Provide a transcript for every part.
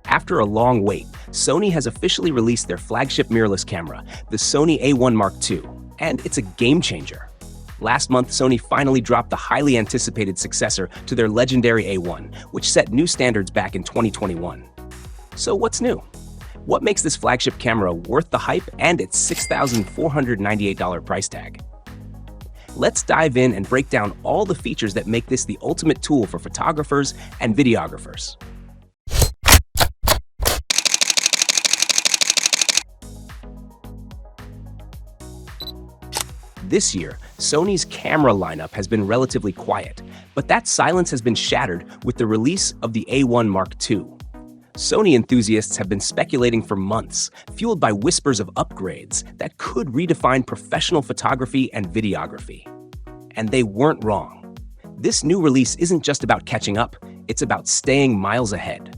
After a long wait, Sony has officially released their flagship mirrorless camera, the Sony A1 II, and it's a game changer. Last month, Sony finally dropped the highly anticipated successor to their legendary A1, which set new standards back in 2021. So what's new? What makes this flagship camera worth the hype and its $6,498 price tag? Let's dive in and break down all the features that make this the ultimate tool for photographers and videographers. This year, Sony's camera lineup has been relatively quiet, but that silence has been shattered with the release of the A1 II. Sony enthusiasts have been speculating for months, fueled by whispers of upgrades that could redefine professional photography and videography. And they weren't wrong. This new release isn't just about catching up, it's about staying miles ahead.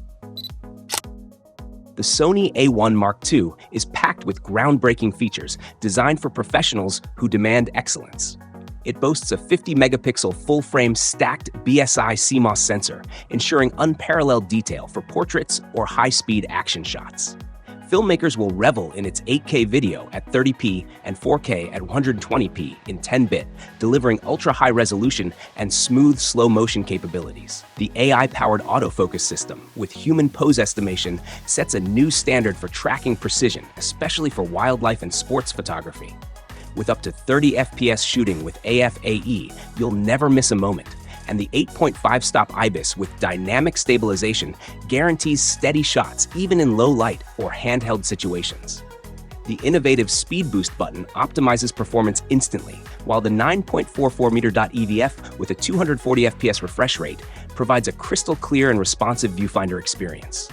The Sony A1 II is packed with groundbreaking features designed for professionals who demand excellence. It boasts a 50-megapixel full-frame stacked BSI CMOS sensor, ensuring unparalleled detail for portraits or high-speed action shots. Filmmakers will revel in its 8K video at 30p and 4K at 120p in 10-bit, delivering ultra-high resolution and smooth slow-motion capabilities. The AI-powered autofocus system, with human pose estimation, sets a new standard for tracking precision, especially for wildlife and sports photography. With up to 30 FPS shooting with AF/AE, you'll never miss a moment. And the 8.5-stop IBIS with dynamic stabilization guarantees steady shots even in low light or handheld situations. The innovative Speed Boost button optimizes performance instantly, while the 9.44-meter EVF with a 240 FPS refresh rate provides a crystal clear and responsive viewfinder experience.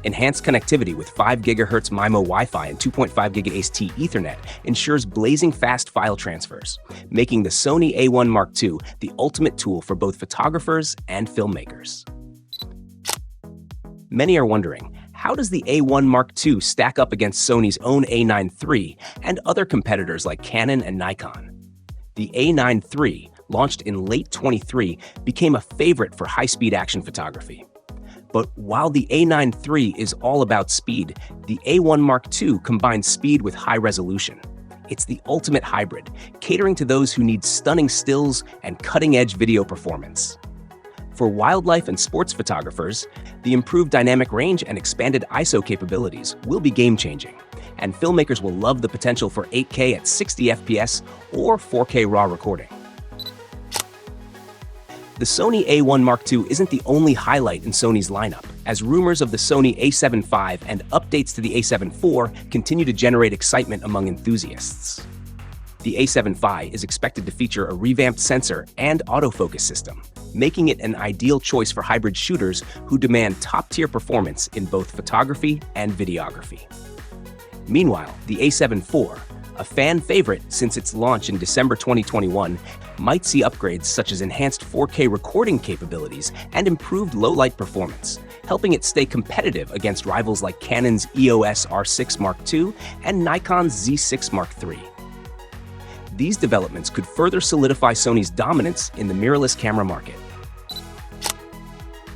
Enhanced connectivity with 5 GHz MIMO Wi-Fi and 2.5 GHz AST Ethernet ensures blazing fast file transfers, making the Sony A1 II the ultimate tool for both photographers and filmmakers. Many are wondering, how does the A1 II stack up against Sony's own A9 III and other competitors like Canon and Nikon? The A9 III, launched in late 2023, became a favorite for high-speed action photography. But while the A9 III is all about speed, the A1 II combines speed with high resolution. It's the ultimate hybrid, catering to those who need stunning stills and cutting-edge video performance. For wildlife and sports photographers, the improved dynamic range and expanded ISO capabilities will be game-changing, and filmmakers will love the potential for 8K at 60 FPS or 4K RAW recording. The Sony A1 II isn't the only highlight in Sony's lineup, as rumors of the Sony A7 IV and updates to the A7 IV continue to generate excitement among enthusiasts. The A7 IV is expected to feature a revamped sensor and autofocus system, making it an ideal choice for hybrid shooters who demand top-tier performance in both photography and videography. Meanwhile, the A7 IV, a fan favorite since its launch in December 2021, might see upgrades such as enhanced 4K recording capabilities and improved low-light performance, helping it stay competitive against rivals like Canon's EOS R6 Mark II and Nikon's Z6 Mark III. These developments could further solidify Sony's dominance in the mirrorless camera market.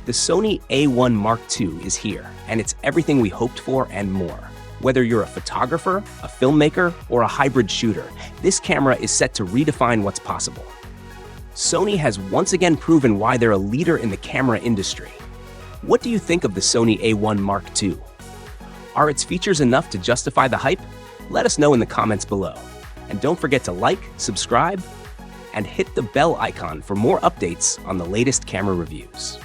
The Sony A1 II is here, and it's everything we hoped for and more. Whether you're a photographer, a filmmaker, or a hybrid shooter, this camera is set to redefine what's possible. Sony has once again proven why they're a leader in the camera industry. What do you think of the Sony A1 II? Are its features enough to justify the hype? Let us know in the comments below. And don't forget to like, subscribe, and hit the bell icon for more updates on the latest camera reviews.